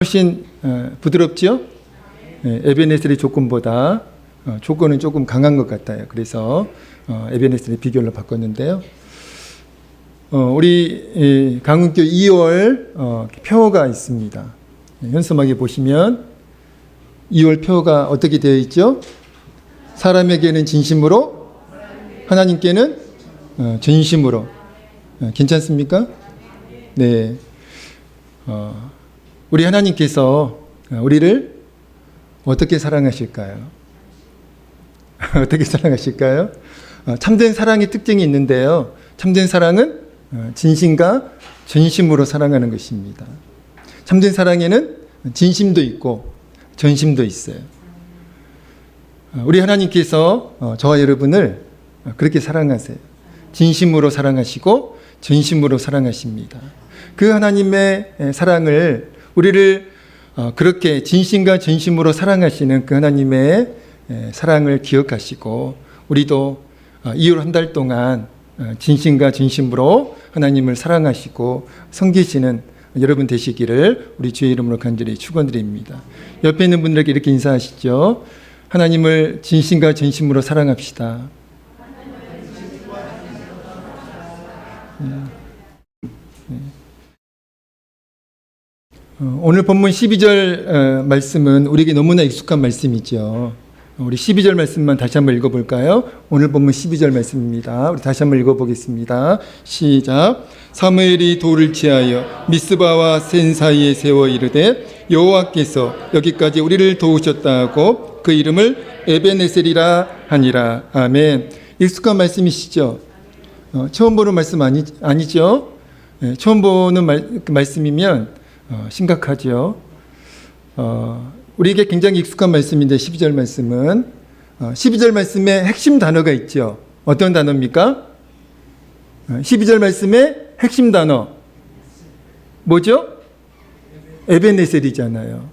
훨씬 부드럽죠? 에베네셀의 조건보다 조건은 조금 강한 것 같아요. 그래서 에베네셀의 비결로 바꿨는데요. 우리 강은교 2월 표어가 있습니다. 현수막에 보시면 2월 표어가 어떻게 되어 있죠? 사람에게는 진심으로, 하나님께는 전심으로. 괜찮습니까? 네. 우리 하나님께서 우리를 어떻게 사랑하실까요? 어떻게 사랑하실까요? 참된 사랑의 특징이 있는데요. 참된 사랑은 진심과 전심으로 사랑하는 것입니다. 참된 사랑에는 진심도 있고 전심도 있어요. 우리 하나님께서 저와 여러분을 그렇게 사랑하세요. 진심으로 사랑하시고 전심으로 사랑하십니다. 그 하나님의 사랑을, 우리를 그렇게 진심과 전심으로 사랑하시는 그 하나님의 사랑을 기억하시고, 우리도 2월 한 달 동안 진심과 전심으로 하나님을 사랑하시고 섬기시는 여러분 되시기를 우리 주의 이름으로 간절히 축원드립니다. 옆에 있는 분들에게 이렇게 인사하시죠. 하나님을 진심과 전심으로 사랑합시다. 오늘 본문 12절 말씀은 우리에게 너무나 익숙한 말씀이죠. 우리 12절 말씀만 다시 한번 읽어볼까요? 오늘 본문 12절 말씀입니다. 우리 다시 한번 읽어보겠습니다. 시작. 사무엘이 돌을 취하여 미스바와 센 사이에 세워 이르되 여호와께서 여기까지 우리를 도우셨다 하고 그 이름을 에베네셀이라 하니라. 아멘. 익숙한 말씀이시죠? 처음 보는 말씀 아니죠? 처음 보는 말씀이면 심각하죠. 우리에게 굉장히 익숙한 말씀인데 12절 말씀은 12절 말씀에 핵심 단어가 있죠. 어떤 단어입니까? 12절 말씀의 핵심 단어 뭐죠? 에베네셀이잖아요.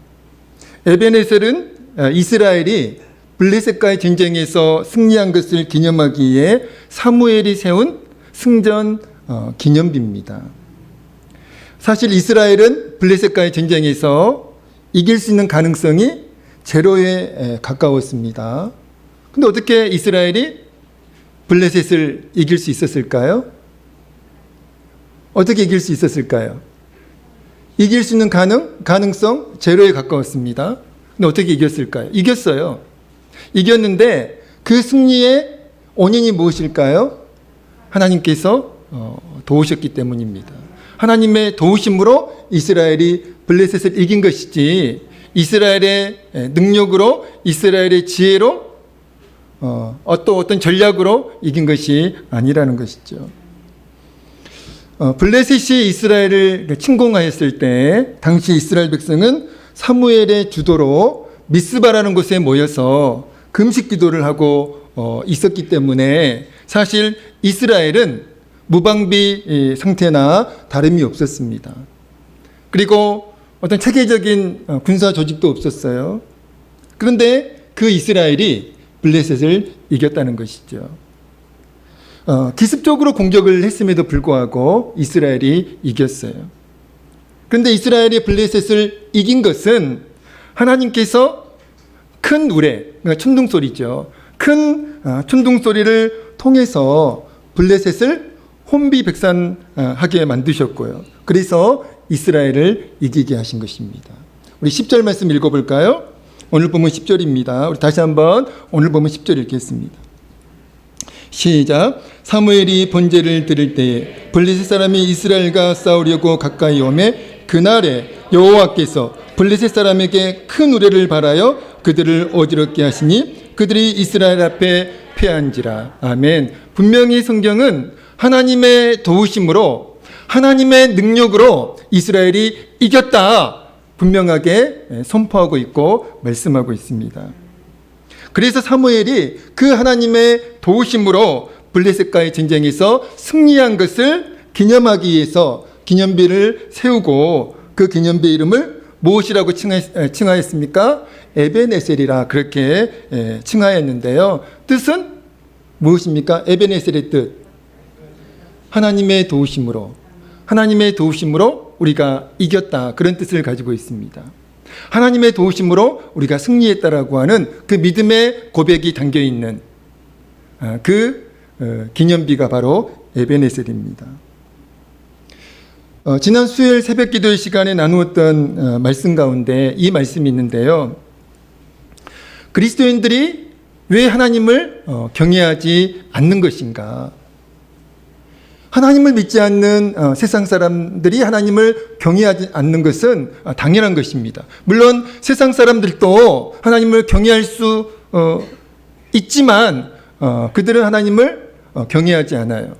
에베네셀은 이스라엘이 블레셋과의 전쟁에서 승리한 것을 기념하기 위해 사무엘이 세운 승전 기념비입니다. 사실 이스라엘은 블레셋과의 전쟁에서 이길 수 있는 가능성이 제로에 가까웠습니다. 근데 어떻게 이스라엘이 블레셋을 이길 수 있었을까요? 어떻게 이길 수 있었을까요? 이길 수 있는 가능성 제로에 가까웠습니다. 근데 어떻게 이겼을까요? 이겼어요. 이겼는데 그 승리의 원인이 무엇일까요? 하나님께서 도우셨기 때문입니다. 하나님의 도우심으로 이스라엘이 블레셋을 이긴 것이지 이스라엘의 능력으로, 이스라엘의 지혜로, 어떤 전략으로 이긴 것이 아니라는 것이죠. 블레셋이 이스라엘을 침공하였을 때 당시 이스라엘 백성은 사무엘의 주도로 미스바라는 곳에 모여서 금식 기도를 하고 있었기 때문에 사실 이스라엘은 무방비 상태나 다름이 없었습니다. 그리고 어떤 체계적인 군사 조직도 없었어요. 그런데 그 이스라엘이 블레셋을 이겼다는 것이죠. 기습적으로 공격을 했음에도 불구하고 이스라엘이 이겼어요. 그런데 이스라엘이 블레셋을 이긴 것은 하나님께서 큰 우레, 그러니까 천둥소리죠. 큰 천둥소리를 통해서 블레셋을 혼비백산하게 만드셨고요. 그래서 이스라엘을 이기게 하신 것입니다. 우리 10절 말씀 읽어볼까요? 오늘 보면 10절입니다. 우리 다시 한번 오늘 보면 10절 읽겠습니다. 시작. 사무엘이 번제를 드릴 때에 블레셋 사람이 이스라엘과 싸우려고 가까이 오매 그날에 여호와께서 블레셋 사람에게 큰 우레를 발하여 그들을 어지럽게 하시니 그들이 이스라엘 앞에 패한지라. 아멘. 분명히 성경은 하나님의 도우심으로, 하나님의 능력으로 이스라엘이 이겼다 분명하게 선포하고 있고 말씀하고 있습니다. 그래서 사무엘이 그 하나님의 도우심으로 블레셋과의 전쟁에서 승리한 것을 기념하기 위해서 기념비를 세우고 그 기념비 이름을 무엇이라고 칭하였습니까? 에베네셀이라 그렇게 칭하였는데요. 뜻은 무엇입니까? 에베네셀의 뜻. 하나님의 도우심으로 우리가 이겼다, 그런 뜻을 가지고 있습니다. 하나님의 도우심으로 우리가 승리했다라고 하는 그 믿음의 고백이 담겨있는 그 기념비가 바로 에베네셀입니다. 지난 수요일 새벽 기도의 시간에 나누었던 말씀 가운데 이 말씀이 있는데요. 그리스도인들이 왜 하나님을 경외하지 않는 것인가? 하나님을 믿지 않는 세상 사람들이 하나님을 경외하지 않는 것은 당연한 것입니다. 물론 세상 사람들도 하나님을 경외할 수 있지만 그들은 하나님을 경외하지 않아요.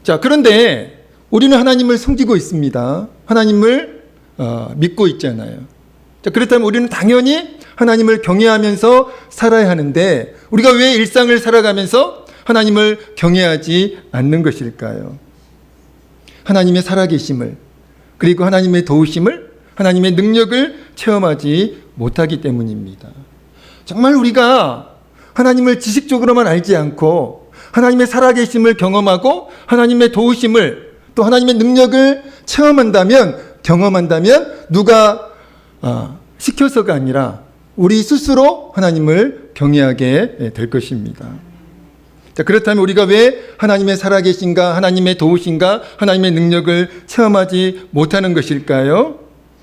자, 그런데 우리는 하나님을 섬기고 있습니다. 하나님을 믿고 있잖아요. 자, 그렇다면 우리는 당연히 하나님을 경외하면서 살아야 하는데 우리가 왜 일상을 살아가면서 하나님을 경외하지 않는 것일까요? 하나님의 살아계심을, 그리고 하나님의 도우심을, 하나님의 능력을 체험하지 못하기 때문입니다. 정말 우리가 하나님을 지식적으로만 알지 않고 하나님의 살아계심을 경험하고 하나님의 도우심을, 또 하나님의 능력을 경험한다면 누가 시켜서가 아니라 우리 스스로 하나님을 경외하게 될 것입니다. 자, 그렇다면 우리가 왜 하나님의 살아계신가, 하나님의 도우신가, 하나님의 능력을 체험하지 못하는 것일까요?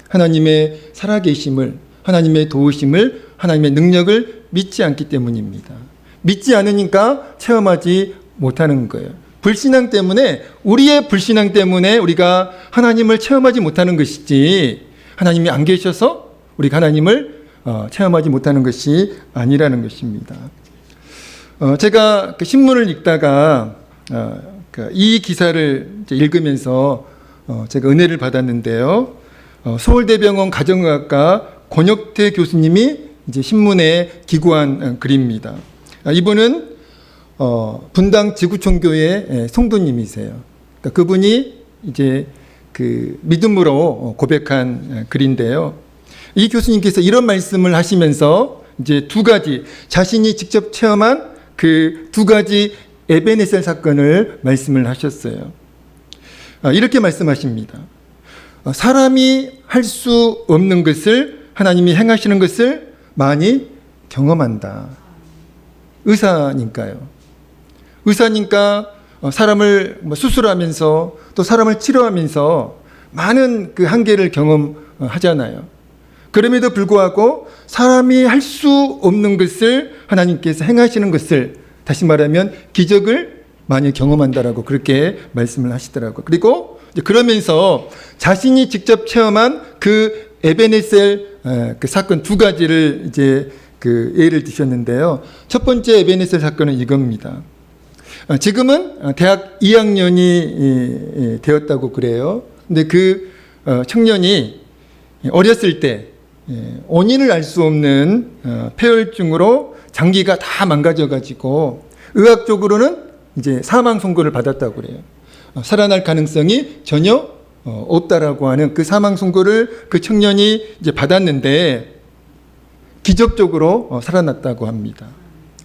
하나님의 살아계심을, 하나님의 도우심을, 하나님의 능력을 믿지 않기 때문입니다. 믿지 않으니까 체험하지 못하는 거예요. 불신앙 때문에, 우리의 불신앙 때문에 우리가 하나님을 체험하지 못하는 것이지, 하나님이 안 계셔서 우리가 하나님을 체험하지 못하는 것이 아니라는 것입니다. 제가 그 신문을 읽다가 이 기사를 읽으면서 제가 은혜를 받았는데요. 서울대병원 가정의학과 권혁태 교수님이 이제 신문에 기고한 글입니다. 이분은 분당 지구촌교회 성도님이세요. 그러니까 그분이 이제 그 믿음으로 고백한 글인데요. 이 교수님께서 이런 말씀을 하시면서 이제 두 가지, 자신이 직접 체험한 그 두 가지 에베네셀 사건을 말씀을 하셨어요. 이렇게 말씀하십니다. 사람이 할 수 없는 것을 하나님이 행하시는 것을 많이 경험한다. 의사니까요. 의사니까 사람을 수술하면서 또 사람을 치료하면서 많은 그 한계를 경험하잖아요. 그럼에도 불구하고 사람이 할 수 없는 것을 하나님께서 행하시는 것을, 다시 말하면 기적을 많이 경험한다라고 그렇게 말씀을 하시더라고요. 그리고 그러면서 자신이 직접 체험한 그 에베네셀 그 사건 두 가지를 이제 그 예를 드셨는데요. 첫 번째 에베네셀 사건은 이겁니다. 지금은 대학 2학년이 되었다고 그래요. 근데 그 청년이 어렸을 때 원인을 알 수 없는 폐혈증으로 장기가 다 망가져가지고 의학적으로는 이제 사망 선고를 받았다고 그래요. 살아날 가능성이 전혀 없다라고 하는 그 사망 선고를 그 청년이 이제 받았는데 기적적으로 살아났다고 합니다.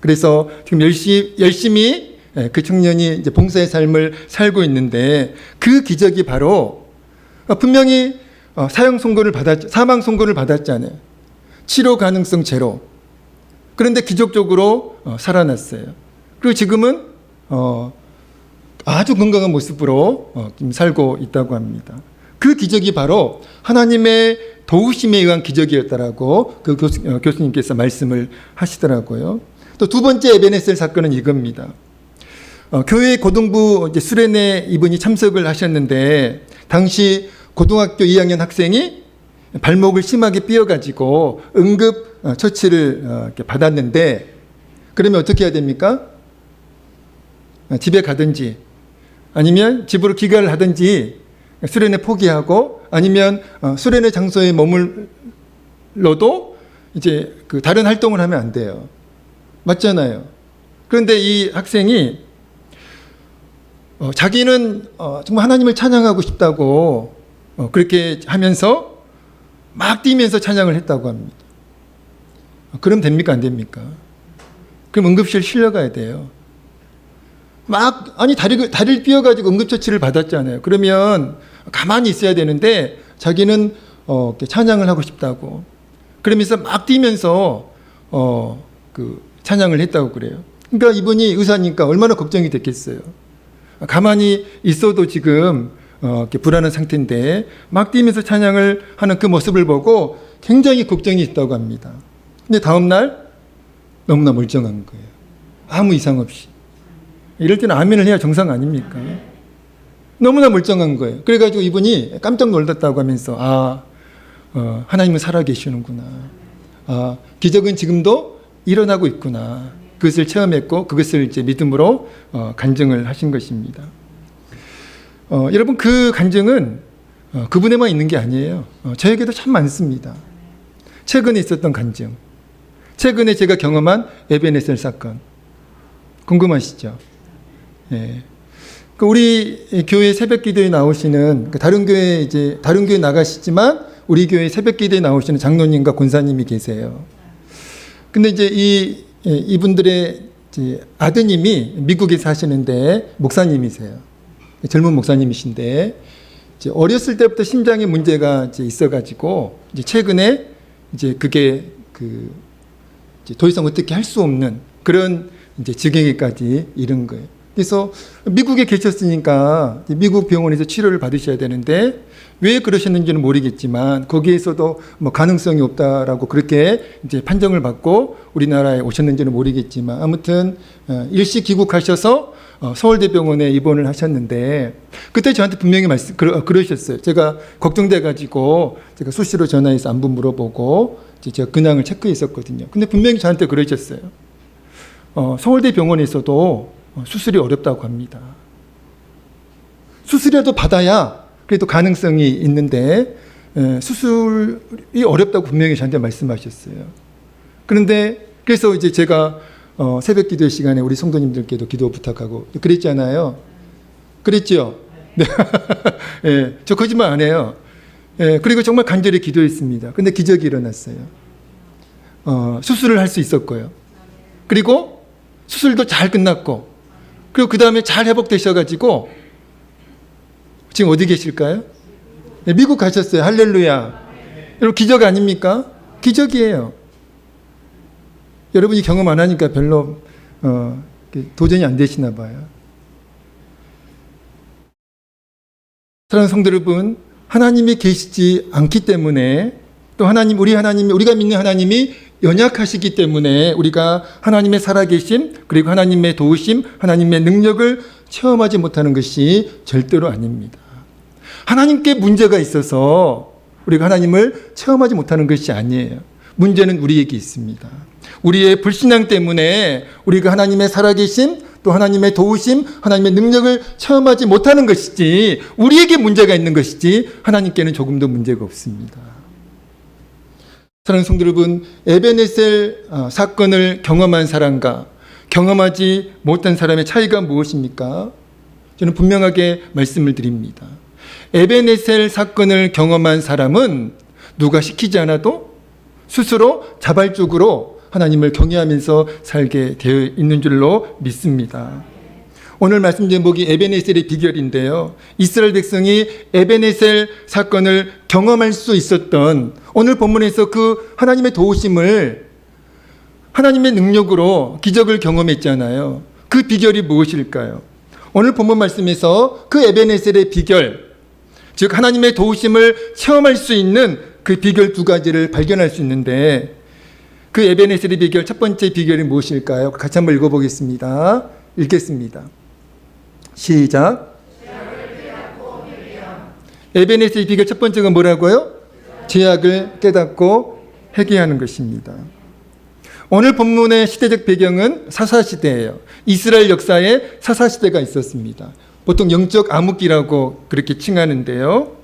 그래서 지금 열심히 그 청년이 이제 봉사의 삶을 살고 있는데 그 기적이 바로 분명히 사망 선고를 받았잖아요. 치료 가능성 제로. 그런데 기적적으로 살아났어요. 그리고 지금은 아주 건강한 모습으로 살고 있다고 합니다. 그 기적이 바로 하나님의 도우심에 의한 기적이었다라고 그 교수님께서 말씀을 하시더라고요. 또 두 번째 에베네셀 사건은 이겁니다. 교회 고등부 이제 수련회 이분이 참석을 하셨는데 당시 고등학교 2학년 학생이 발목을 심하게 삐어가지고 응급 처치를 이렇게 받았는데, 그러면 어떻게 해야 됩니까? 집에 가든지 아니면 집으로 귀가를 하든지 수련회 포기하고 아니면 수련회 장소에 머물러도 이제 그 다른 활동을 하면 안 돼요. 맞잖아요. 그런데 이 학생이 자기는 정말 하나님을 찬양하고 싶다고 그렇게 하면서 막 뛰면서 찬양을 했다고 합니다. 그럼 됩니까? 안 됩니까? 그럼 응급실 실려가야 돼요. 다리를 삐어가지고 응급처치를 받았잖아요. 그러면 가만히 있어야 되는데 자기는 이렇게 찬양을 하고 싶다고 그러면서 막 뛰면서 그 찬양을 했다고 그래요. 그러니까 이분이 의사니까 얼마나 걱정이 됐겠어요. 가만히 있어도 지금 이렇게 불안한 상태인데 막 뛰면서 찬양을 하는 그 모습을 보고 굉장히 걱정이 있다고 합니다. 근데 다음 날 너무나 멀쩡한 거예요. 아무 이상 없이. 이럴 때는 아멘을 해야 정상 아닙니까? 너무나 멀쩡한 거예요. 그래가지고 이분이 깜짝 놀랐다고 하면서 하나님은 살아계시는구나. 기적은 지금도 일어나고 있구나. 그것을 체험했고 그것을 이제 믿음으로 간증을 하신 것입니다. 여러분 그 간증은 그분에만 있는 게 아니에요. 저에게도 참 많습니다. 최근에 있었던 간증. 최근에 제가 경험한 에베네셀 사건. 궁금하시죠? 예. 우리 교회 새벽 기도에 나오시는 다른 교회 나가시지만 우리 교회 새벽 기도에 나오시는 장로님과 권사님이 계세요. 근데 이제 이분들의 아드님이 미국에 사시는데 목사님이세요. 젊은 목사님이신데 이제 어렸을 때부터 심장에 문제가 있어가지고 이제 최근에 이제 그게 이제 더 이상 어떻게 할 수 없는 그런 이제 지경에까지 이른 거예요. 그래서 미국에 계셨으니까 미국 병원에서 치료를 받으셔야 되는데 왜 그러셨는지는 모르겠지만 거기에서도 뭐 가능성이 없다라고 그렇게 이제 판정을 받고 우리나라에 오셨는지는 모르겠지만 아무튼 일시 귀국하셔서 서울대병원에 입원을 하셨는데 그때 저한테 분명히 그러셨어요. 제가 걱정돼 가지고 제가 수시로 전화해서 안부 물어보고 이제 제가 근황을 체크했었거든요. 근데 분명히 저한테 그러셨어요. 서울대병원에서도 수술이 어렵다고 합니다. 수술이라도 받아야 그래도 가능성이 있는데 수술이 어렵다고 분명히 저한테 말씀하셨어요. 그래서 이제 제가 새벽 기도 시간에 우리 성도님들께도 기도 부탁하고 그랬잖아요. 그랬죠? 네. 예, 저 거짓말 안 해요. 예, 그리고 정말 간절히 기도했습니다. 근데 기적이 일어났어요. 수술을 할 수 있었고요. 그리고 수술도 잘 끝났고 그리고 그 다음에 잘 회복되셔가지고 지금 어디 계실까요? 네, 미국 가셨어요. 할렐루야. 여러분 기적 아닙니까? 기적이에요. 여러분이 경험 안 하니까 별로 도전이 안 되시나 봐요. 사랑하는 성도 여러분, 하나님이 계시지 않기 때문에 또 우리가 믿는 하나님이 연약하시기 때문에 우리가 하나님의 살아계심 그리고 하나님의 도우심, 하나님의 능력을 체험하지 못하는 것이 절대로 아닙니다. 하나님께 문제가 있어서 우리가 하나님을 체험하지 못하는 것이 아니에요. 문제는 우리에게 있습니다. 우리의 불신앙 때문에 우리가 하나님의 살아계심 또 하나님의 도우심, 하나님의 능력을 체험하지 못하는 것이지 우리에게 문제가 있는 것이지 하나님께는 조금도 문제가 없습니다. 사랑하는 성도 여러분, 에베네셀 사건을 경험한 사람과 경험하지 못한 사람의 차이가 무엇입니까? 저는 분명하게 말씀을 드립니다. 에베네셀 사건을 경험한 사람은 누가 시키지 않아도 스스로 자발적으로 하나님을 경외하면서 살게 되어 있는 줄로 믿습니다. 오늘 말씀 제목이 에베네셀의 비결인데요. 이스라엘 백성이 에베네셀 사건을 경험할 수 있었던 오늘 본문에서 그 하나님의 도우심을 하나님의 능력으로 기적을 경험했잖아요. 그 비결이 무엇일까요? 오늘 본문 말씀에서 그 에베네셀의 비결, 즉 하나님의 도우심을 체험할 수 있는 그 비결 두 가지를 발견할 수 있는데 그 에베네셀의 비결, 첫 번째 비결이 무엇일까요? 같이 한번 읽어보겠습니다. 읽겠습니다. 시작. 에베네셀의 비결 첫 번째가 뭐라고요? 죄악을 깨닫고 회개하는 것입니다. 오늘 본문의 시대적 배경은 사사시대예요. 이스라엘 역사에 사사시대가 있었습니다. 보통 영적 암흑기라고 그렇게 칭하는데요.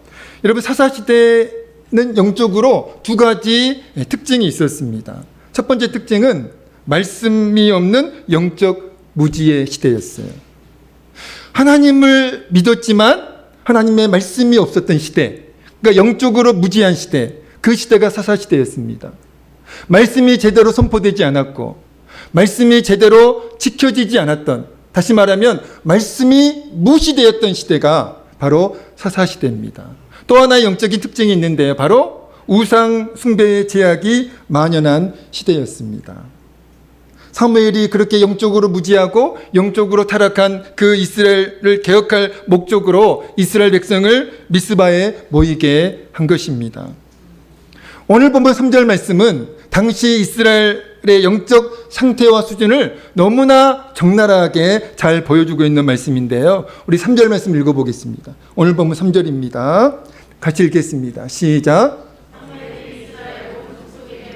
여러분 사사시대는 영적으로 두 가지 특징이 있었습니다. 첫 번째 특징은 말씀이 없는 영적 무지의 시대였어요. 하나님을 믿었지만 하나님의 말씀이 없었던 시대, 그러니까 영적으로 무지한 시대, 그 시대가 사사시대였습니다. 말씀이 제대로 선포되지 않았고 말씀이 제대로 지켜지지 않았던, 다시 말하면 말씀이 무시되었던 시대가 바로 사사시대입니다. 또 하나의 영적인 특징이 있는데요. 바로 우상 숭배의 제약이 만연한 시대였습니다. 사무엘이 그렇게 영적으로 무지하고 영적으로 타락한 그 이스라엘을 개혁할 목적으로 이스라엘 백성을 미스바에 모이게 한 것입니다. 오늘 본문 3절 말씀은 당시 이스라엘의 영적 상태와 수준을 너무나 적나라하게 잘 보여주고 있는 말씀인데요. 우리 3절 말씀 읽어보겠습니다. 오늘 본문 3절입니다. 같이 읽겠습니다. 시작.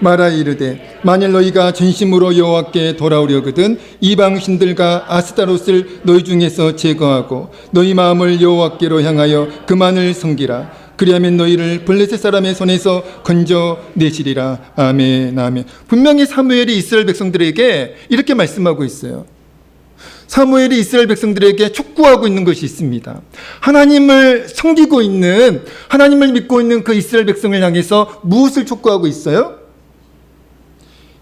말하 이르되 만일 너희가 전심으로 여호와께 돌아오려거든 이방 신들과 아스타롯을 너희 중에서 제거하고 너희 마음을 여호와께로 향하여 그만을 섬기라. 그리하면 너희를 블레셋 사람의 손에서 건져내시리라. 아멘, 아멘. 분명히 사무엘이 이스라엘 백성들에게 이렇게 말씀하고 있어요. 사무엘이 이스라엘 백성들에게 촉구하고 있는 것이 있습니다. 하나님을 섬기고 있는, 하나님을 믿고 있는 그 이스라엘 백성을 향해서 무엇을 촉구하고 있어요?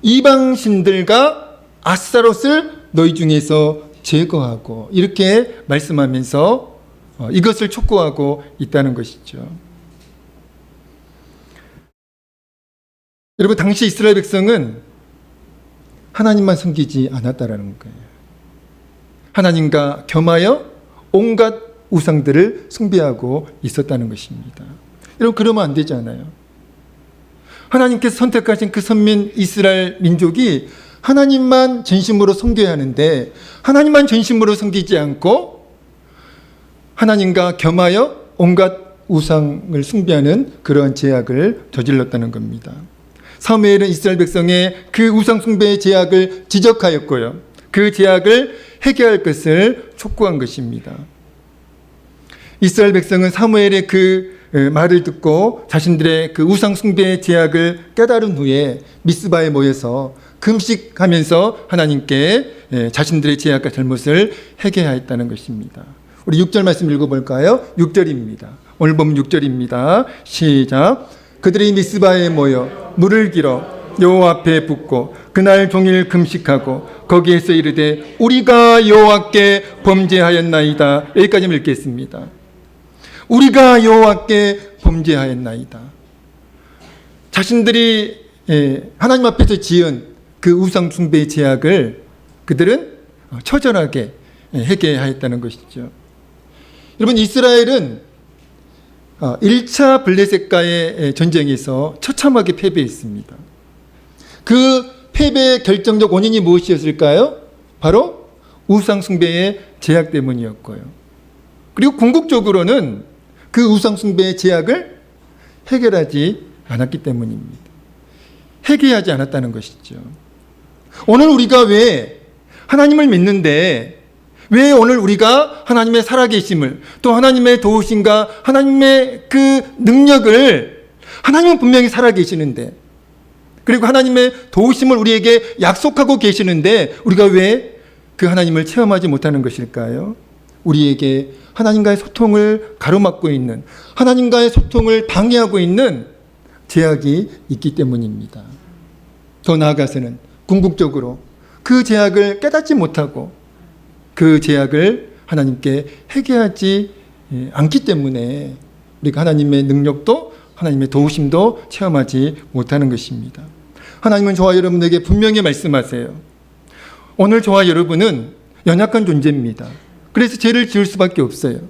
이방신들과 아스타롯을 너희 중에서 제거하고, 이렇게 말씀하면서 이것을 촉구하고 있다는 것이죠. 여러분, 당시 이스라엘 백성은 하나님만 섬기지 않았다라는 거예요. 하나님과 겸하여 온갖 우상들을 숭배하고 있었다는 것입니다. 여러분, 그러면 안 되잖아요. 하나님께서 선택하신 그 선민 이스라엘 민족이 하나님만 전심으로 섬겨야 하는데, 하나님만 전심으로 섬기지 않고 하나님과 겸하여 온갖 우상을 숭배하는 그러한 제약을 저질렀다는 겁니다. 사무엘은 이스라엘 백성의 그 우상 숭배의 제약을 지적하였고요, 그 제약을 해결할 것을 촉구한 것입니다. 이스라엘 백성은 사무엘의 그 말을 듣고 자신들의 그 우상 숭배의 제약을 깨달은 후에 미스바에 모여서 금식하면서 하나님께 자신들의 제약과 잘못을 해결하였다는 것입니다. 우리 6절 말씀 읽어볼까요? 6절입니다. 오늘 보면 6절입니다. 시작. 그들이 미스바에 모여 물을 길어 여호와 앞에 붓고 그날 종일 금식하고 거기에서 이르되 우리가 여호와께 범죄하였나이다. 여기까지 읽겠습니다. 우리가 여호와께 범죄하였나이다. 자신들이 하나님 앞에서 지은 그 우상 숭배의 제약을 그들은 처절하게 해결하였다는 것이죠. 여러분, 이스라엘은 1차 블레셋과의 전쟁에서 처참하게 패배했습니다. 그 패배의 결정적 원인이 무엇이었을까요? 바로 우상 숭배의 제약 때문이었고요. 그리고 궁극적으로는 그 우상 숭배의 제약을 해결하지 않았기 때문입니다. 해결하지 않았다는 것이죠. 오늘 우리가 왜 하나님을 믿는데, 왜 오늘 우리가 하나님의 살아계심을, 또 하나님의 도우심과 하나님의 그 능력을, 하나님은 분명히 살아계시는데, 그리고 하나님의 도우심을 우리에게 약속하고 계시는데 우리가 왜 그 하나님을 체험하지 못하는 것일까요? 우리에게 하나님과의 소통을 가로막고 있는, 하나님과의 소통을 방해하고 있는 제약이 있기 때문입니다. 더 나아가서는 궁극적으로 그 제약을 깨닫지 못하고 그 제약을 하나님께 해결하지 않기 때문에 우리가 하나님의 능력도 하나님의 도우심도 체험하지 못하는 것입니다. 하나님은 저와 여러분에게 분명히 말씀하세요. 오늘 저와 여러분은 연약한 존재입니다. 그래서 죄를 지을 수밖에 없어요.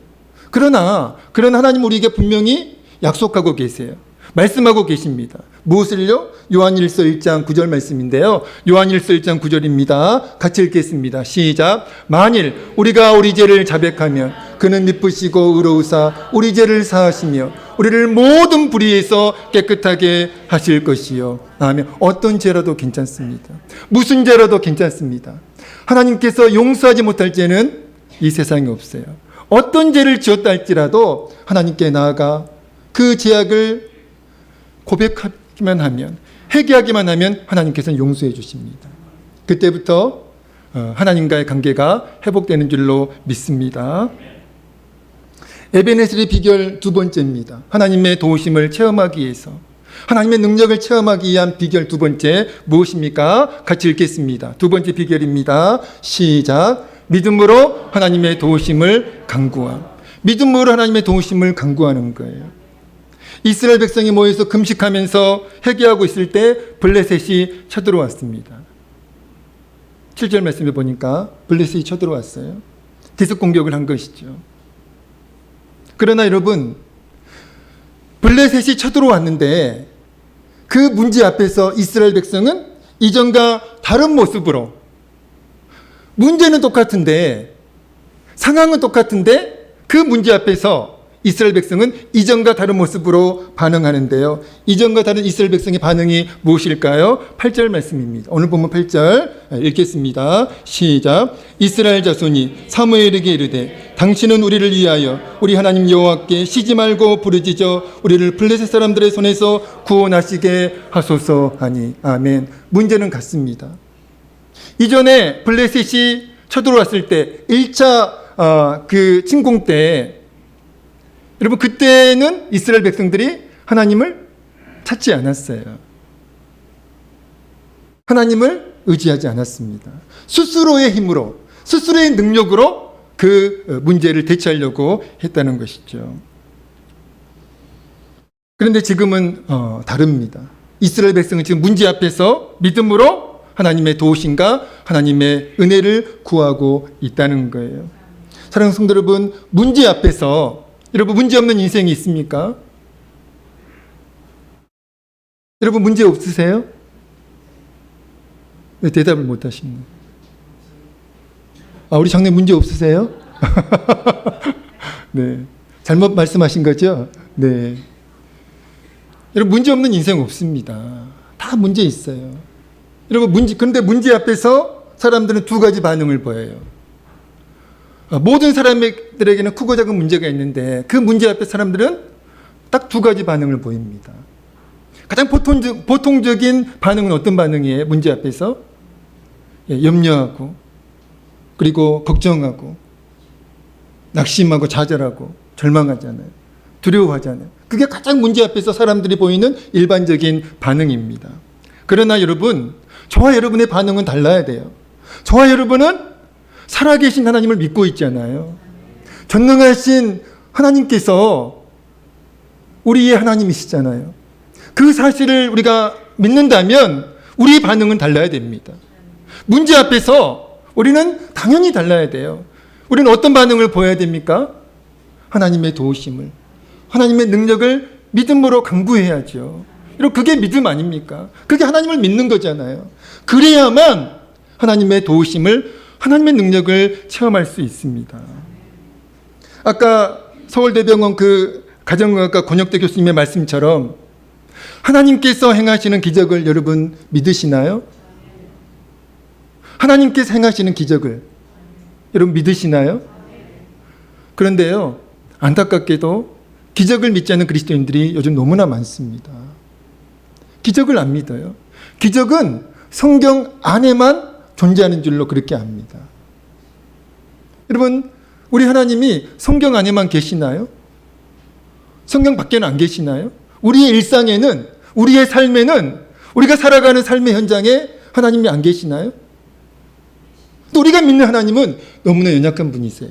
그러나 그런 하나님 우리에게 분명히 약속하고 계세요. 말씀하고 계십니다. 무엇을요? 요한일서 1장 9절 말씀인데요. 요한일서 1장 9절입니다. 같이 읽겠습니다. 시작. 만일 우리가 우리 죄를 자백하면 그는 미쁘시고 의로우사 우리 죄를 사하시며 우리를 모든 불의에서 깨끗하게 하실 것이요. 아멘. 어떤 죄라도 괜찮습니다. 무슨 죄라도 괜찮습니다. 하나님께서 용서하지 못할 죄는 이 세상에 없어요. 어떤 죄를 지었다 할지라도 하나님께 나아가 그 죄악을 고백하기만 하면, 회개하기만 하면 하나님께서는 용서해 주십니다. 그때부터 하나님과의 관계가 회복되는 줄로 믿습니다. 에베네셀의 비결 두 번째입니다. 하나님의 도우심을 체험하기 위해서, 하나님의 능력을 체험하기 위한 비결 두 번째 무엇입니까? 같이 읽겠습니다. 두 번째 비결입니다. 시작. 믿음으로 하나님의 도우심을 간구함. 믿음으로 하나님의 도우심을 간구하는 거예요. 이스라엘 백성이 모여서 금식하면서 회개하고 있을 때 블레셋이 쳐들어왔습니다. 7절 말씀에 보니까 블레셋이 쳐들어왔어요. 기습 공격을 한 것이죠. 그러나 여러분, 블레셋이 쳐들어왔는데 그 문제 앞에서 이스라엘 백성은 이전과 다른 모습으로, 문제는 똑같은데, 상황은 똑같은데 그 문제 앞에서 이스라엘 백성은 이전과 다른 모습으로 반응하는데요. 이전과 다른 이스라엘 백성의 반응이 무엇일까요? 8절 말씀입니다. 오늘 보면 8절 읽겠습니다. 시작. 이스라엘 자손이 사무엘에게 이르되 당신은 우리를 위하여 우리 하나님 여호와께 쉬지 말고 부르짖어 우리를 블레셋 사람들의 손에서 구원하시게 하소서 하니. 아멘. 문제는 같습니다. 이전에 블레셋이 쳐들어왔을 때 1차 그 침공 때, 여러분 그때는 이스라엘 백성들이 하나님을 찾지 않았어요. 하나님을 의지하지 않았습니다. 스스로의 힘으로, 스스로의 능력으로 그 문제를 대처하려고 했다는 것이죠. 그런데 지금은 다릅니다. 이스라엘 백성은 지금 문제 앞에서 믿음으로 하나님의 도우심과 하나님의 은혜를 구하고 있다는 거예요. 사랑하는 성도 여러분, 문제 앞에서 여러분 문제 없는 인생이 있습니까? 여러분 문제 없으세요? 왜 대답을 못 하시는? 우리 장님 문제 없으세요? 네, 잘못 말씀하신 거죠? 네. 여러분 문제 없는 인생 없습니다. 다 문제 있어요. 여러분 그런데 문제 앞에서 사람들은 두 가지 반응을 보여요. 모든 사람들에게는 크고 작은 문제가 있는데 그 문제 앞에 사람들은 딱 두 가지 반응을 보입니다. 가장 보통적인 반응은 어떤 반응이에요? 문제 앞에서 염려하고, 그리고 걱정하고, 낙심하고, 좌절하고, 절망하잖아요. 두려워하잖아요. 그게 가장 문제 앞에서 사람들이 보이는 일반적인 반응입니다. 그러나 여러분, 저와 여러분의 반응은 달라야 돼요. 저와 여러분은 살아계신 하나님을 믿고 있잖아요. 전능하신 하나님께서 우리의 하나님이시잖아요. 그 사실을 우리가 믿는다면 우리의 반응은 달라야 됩니다. 문제 앞에서 우리는 당연히 달라야 돼요. 우리는 어떤 반응을 보여야 됩니까? 하나님의 도우심을, 하나님의 능력을 믿음으로 강구해야죠. 여러분 그게 믿음 아닙니까? 그게 하나님을 믿는 거잖아요. 그래야만 하나님의 도우심을, 하나님의 능력을 체험할 수 있습니다. 아까 서울대병원 그 가정의학과 권혁대 교수님의 말씀처럼 하나님께서 행하시는 기적을 여러분 믿으시나요? 하나님께서 행하시는 기적을 여러분 믿으시나요? 그런데요, 안타깝게도 기적을 믿지 않는 그리스도인들이 요즘 너무나 많습니다. 기적을 안 믿어요. 기적은 성경 안에만 존재하는 줄로 그렇게 압니다. 여러분, 우리 하나님이 성경 안에만 계시나요? 성경 밖에는 안 계시나요? 우리의 일상에는, 우리의 삶에는, 우리가 살아가는 삶의 현장에 하나님이 안 계시나요? 또 우리가 믿는 하나님은 너무나 연약한 분이세요.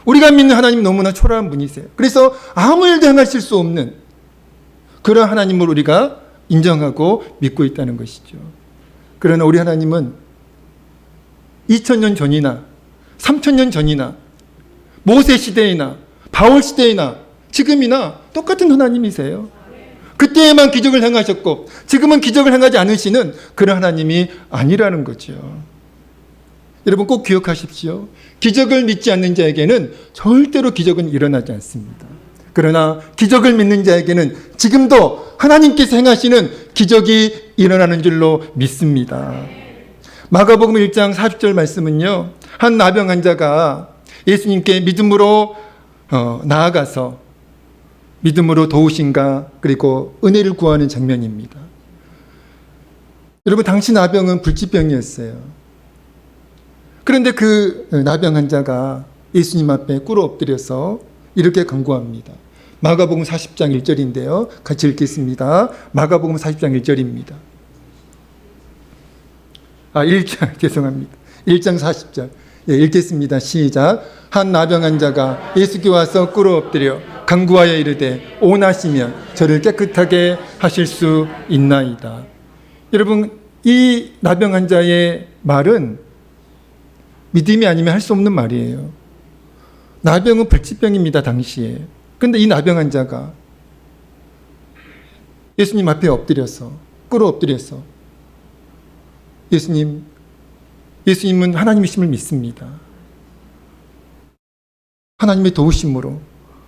우리가 믿는 하나님은 너무나 초라한 분이세요. 그래서 아무 일도 행하실 수 없는 그런 하나님을 우리가 인정하고 믿고 있다는 것이죠. 그러나 우리 하나님은 2000년 전이나 3000년 전이나 모세 시대이나 바울 시대이나 지금이나 똑같은 하나님이세요. 그때에만 기적을 행하셨고 지금은 기적을 행하지 않으시는 그런 하나님이 아니라는 거죠. 여러분 꼭 기억하십시오. 기적을 믿지 않는 자에게는 절대로 기적은 일어나지 않습니다. 그러나 기적을 믿는 자에게는 지금도 하나님께서 행하시는 기적이 일어나는 줄로 믿습니다. 마가복음 1장 40절 말씀은요, 한 나병 환자가 예수님께 믿음으로 나아가서 믿음으로 도우심과 그리고 은혜를 구하는 장면입니다. 여러분 당시 나병은 불치병이었어요. 그런데 그 나병 환자가 예수님 앞에 꿇어 엎드려서 이렇게 간구합니다. 마가복음 40장 1절인데요. 같이 읽겠습니다. 마가복음 40장 1절입니다. 1장 죄송합니다. 1장 40절. 예, 읽겠습니다. 시작. 한 나병한 자가 예수께 와서 꿇어 엎드려 간구하여 이르되 원하시면 저를 깨끗하게 하실 수 있나이다. 여러분, 이 나병한 자의 말은 믿음이 아니면 할 수 없는 말이에요. 나병은 불치병입니다, 당시에. 그런데 이 나병한 자가 예수님 앞에 엎드려서, 꿇어 엎드려서 예수님은 하나님이심을 믿습니다. 하나님의 도우심으로,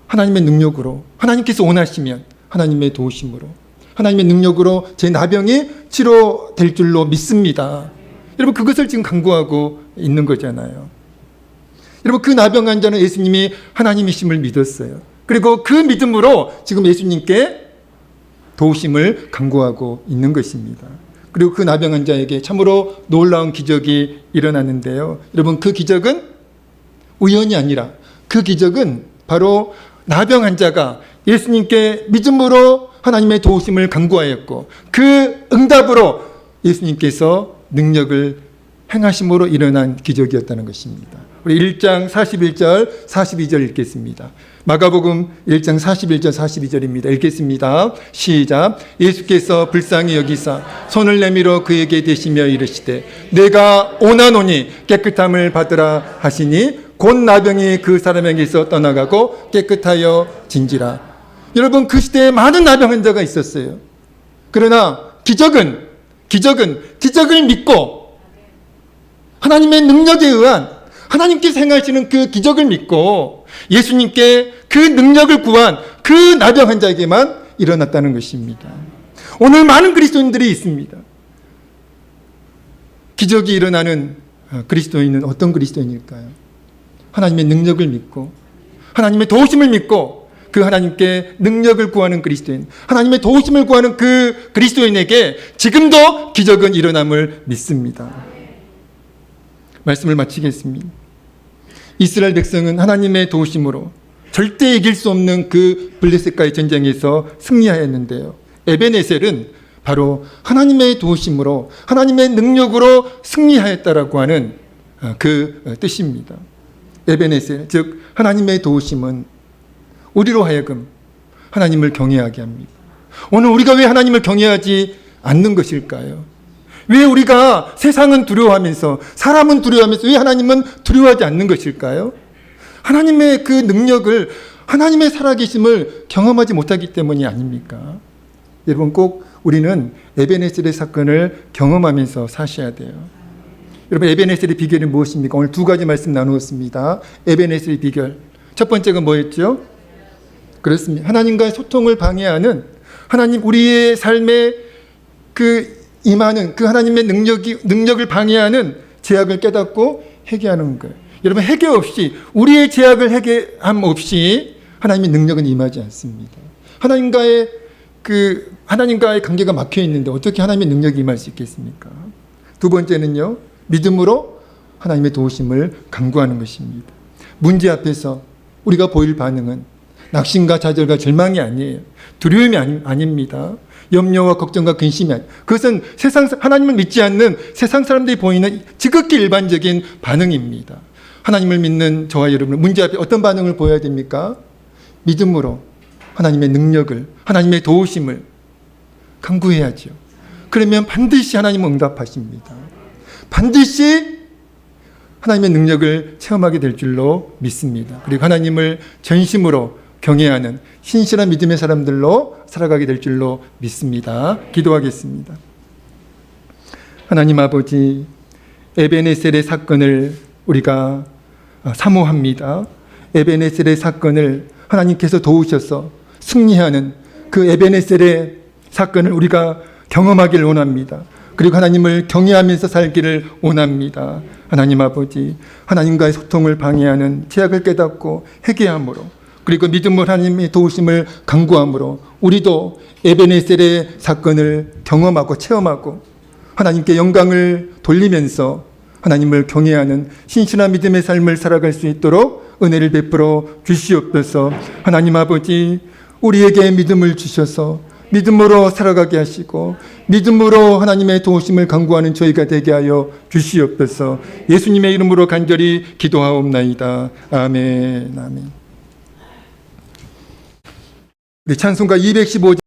하나님의 능력으로, 하나님께서 원하시면 하나님의 도우심으로, 하나님의 능력으로 제 나병이 치료될 줄로 믿습니다. 여러분, 그것을 지금 간구하고 있는 거잖아요. 여러분, 그 나병 환자는 예수님이 하나님이심을 믿었어요. 그리고 그 믿음으로 지금 예수님께 도우심을 간구하고 있는 것입니다. 그리고 그 나병 환자에게 참으로 놀라운 기적이 일어났는데요. 여러분, 그 기적은 우연이 아니라 그 기적은 바로 나병 환자가 예수님께 믿음으로 하나님의 도우심을 간구하였고 그 응답으로 예수님께서 능력을 행하심으로 일어난 기적이었다는 것입니다. 우리 1장 41절 42절 읽겠습니다. 마가복음 1장 41절 42절입니다. 읽겠습니다. 시작. 예수께서 불쌍히 여기사 손을 내밀어 그에게 대시며 이르시되 내가 원하노니 깨끗함을 받으라 하시니 곧 나병이 그 사람에게서 떠나가고 깨끗하여 진지라. 여러분, 그 시대에 많은 나병 환자가 있었어요. 그러나 기적을 믿고 하나님의 능력에 의한 하나님께서 행하시는 그 기적을 믿고 예수님께 그 능력을 구한 그 나병 환자에게만 일어났다는 것입니다. 오늘 많은 그리스도인들이 있습니다. 기적이 일어나는 그리스도인은 어떤 그리스도인일까요? 하나님의 능력을 믿고 하나님의 도우심을 믿고 그 하나님께 능력을 구하는 그리스도인, 하나님의 도우심을 구하는 그 그리스도인에게 지금도 기적은 일어남을 믿습니다. 말씀을 마치겠습니다. 이스라엘 백성은 하나님의 도우심으로 절대 이길 수 없는 그 블레셋과의 전쟁에서 승리하였는데요. 에베네셀은 바로 하나님의 도우심으로 하나님의 능력으로 승리하였다라고 하는 그 뜻입니다. 에베네셀, 즉 하나님의 도우심은 우리로 하여금 하나님을 경외하게 합니다. 오늘 우리가 왜 하나님을 경외하지 않는 것일까요? 왜 우리가 세상은 두려워하면서 사람은 두려워하면서 왜 하나님은 두려워하지 않는 것일까요? 하나님의 그 능력을, 하나님의 살아계심을 경험하지 못하기 때문이 아닙니까? 여러분, 꼭 우리는 에베네셀의 사건을 경험하면서 사셔야 돼요. 여러분, 에베네셀의 비결이 무엇입니까? 오늘 두 가지 말씀 나누었습니다. 에베네셀의 비결. 첫 번째가 뭐였죠? 그렇습니다. 하나님과의 소통을 방해하는, 하나님 우리의 삶에 그 임하는 그 하나님의 능력을 방해하는 제약을 깨닫고 회개하는 거예요. 여러분, 회개 없이, 우리의 제약을 회개함 없이 하나님의 능력은 임하지 않습니다. 하나님과의 관계가 막혀 있는데 어떻게 하나님의 능력이 임할 수 있겠습니까? 두 번째는요, 믿음으로 하나님의 도우심을 간구하는 것입니다. 문제 앞에서 우리가 보일 반응은 낙심과 좌절과 절망이 아니에요. 두려움이 아닙니다. 염려와 걱정과 근심이 아니에요. 그것은 하나님을 믿지 않는 세상 사람들이 보이는 지극히 일반적인 반응입니다. 하나님을 믿는 저와 여러분은 문제 앞에 어떤 반응을 보여야 됩니까? 믿음으로 하나님의 능력을, 하나님의 도우심을 간구해야죠. 그러면 반드시 하나님은 응답하십니다. 반드시 하나님의 능력을 체험하게 될 줄로 믿습니다. 그리고 하나님을 전심으로 경외하는 신실한 믿음의 사람들로 살아가게 될 줄로 믿습니다. 기도하겠습니다. 하나님 아버지, 에베네셀의 사건을 우리가 사모합니다. 에베네셀의 사건을 하나님께서 도우셔서 승리하는 그 에베네셀의 사건을 우리가 경험하기를 원합니다. 그리고 하나님을 경외하면서 살기를 원합니다. 하나님 아버지, 하나님과의 소통을 방해하는 제약을 깨닫고 회개함으로, 그리고 믿음으로 하나님의 도우심을 간구함으로 우리도 에베네셀의 사건을 경험하고 체험하고 하나님께 영광을 돌리면서 하나님을 경외하는 신실한 믿음의 삶을 살아갈 수 있도록 은혜를 베풀어 주시옵소서. 하나님 아버지, 우리에게 믿음을 주셔서 믿음으로 살아가게 하시고 믿음으로 하나님의 도우심을 간구하는 저희가 되게 하여 주시옵소서. 예수님의 이름으로 간절히 기도하옵나이다. 아멘. 아멘. 우리 찬송가 215장